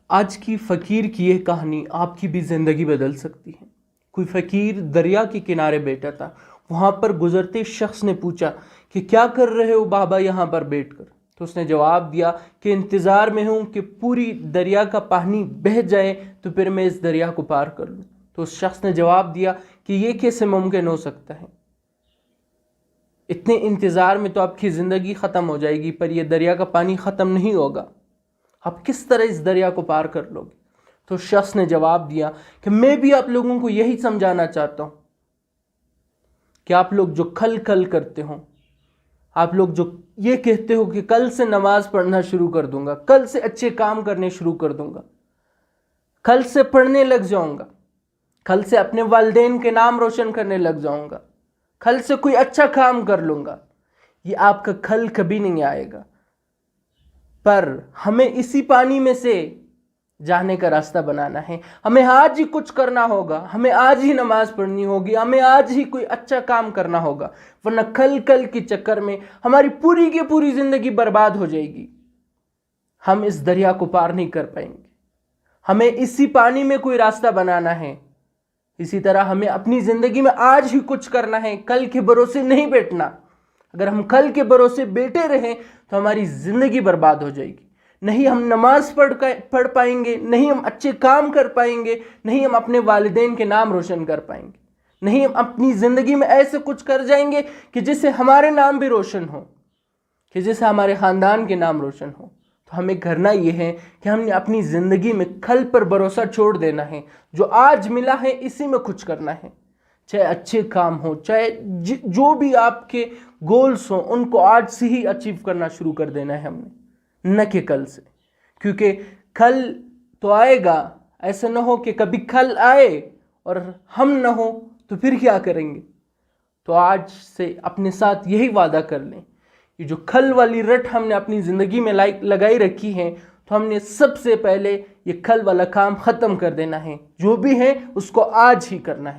आज की फ़कीर की यह कहानी आपकी भी ज़िंदगी बदल सकती है। कोई फ़कीर दरिया के किनारे बैठा था। वहाँ पर गुज़रते शख्स ने पूछा कि क्या कर रहे हो बाबा यहाँ पर बैठकर। तो उसने जवाब दिया कि इंतज़ार में हूँ कि पूरी दरिया का पानी बह जाए तो फिर मैं इस दरिया को पार कर लूँ। तो उस शख्स ने जवाब दिया कि ये कैसे मुमकिन हो सकता है, इतने इंतज़ार में तो आपकी ज़िंदगी ख़त्म हो जाएगी, पर यह दरिया का पानी ख़त्म नहीं होगा। आप किस तरह इस दरिया को पार कर लोगे। तो शख्स ने जवाब दिया कि मैं भी आप लोगों को यही समझाना चाहता हूं कि आप लोग जो खल खल करते हो, आप लोग जो ये कहते हो कि कल से नमाज पढ़ना शुरू कर दूंगा, कल से अच्छे काम करने शुरू कर दूंगा, कल से पढ़ने लग जाऊंगा, कल से अपने वालिदैन के नाम रोशन करने लग जाऊंगा, कल से कोई अच्छा काम कर लूंगा, ये आपका खल कभी नहीं आएगा। पर हमें इसी पानी में से जाने का रास्ता बनाना है। हमें आज ही कुछ करना होगा, हमें आज ही नमाज पढ़नी होगी, हमें आज ही कोई अच्छा काम करना होगा, वरना कल कल के चक्कर में हमारी पूरी की पूरी जिंदगी बर्बाद हो जाएगी। हम इस दरिया को पार नहीं कर पाएंगे। हमें इसी पानी में कोई रास्ता बनाना है। इसी तरह हमें अपनी जिंदगी में आज ही कुछ करना है, कल के भरोसे नहीं बैठना। अगर हम कल के भरोसे बैठे रहें तो हमारी जिंदगी बर्बाद हो जाएगी। नहीं हम नमाज पढ़ पाएंगे, नहीं हम अच्छे काम कर पाएंगे, नहीं हम अपने वालिदैन के नाम रोशन कर पाएंगे, नहीं हम अपनी ज़िंदगी में ऐसे कुछ कर जाएंगे कि जिससे हमारे नाम भी रोशन हो, कि जिससे हमारे ख़ानदान के नाम रोशन हो। तो हमें करना ये है कि हमने अपनी ज़िंदगी में कल पर भरोसा छोड़ देना है। जो आज मिला है इसी में कुछ करना है, चाहे अच्छे काम हो, चाहे जो भी आपके गोल्स हो, उनको आज से ही अचीव करना शुरू कर देना है हमने, न कि कल से। क्योंकि कल तो आएगा, ऐसा ना हो कि कभी कल आए और हम ना हो तो फिर क्या करेंगे। तो आज से अपने साथ यही वादा कर लें, ये जो कल वाली रट हमने अपनी ज़िंदगी में लगाई रखी है, तो हमने सबसे पहले ये कल वाला काम ख़त्म कर देना है। जो भी है उसको आज ही करना है।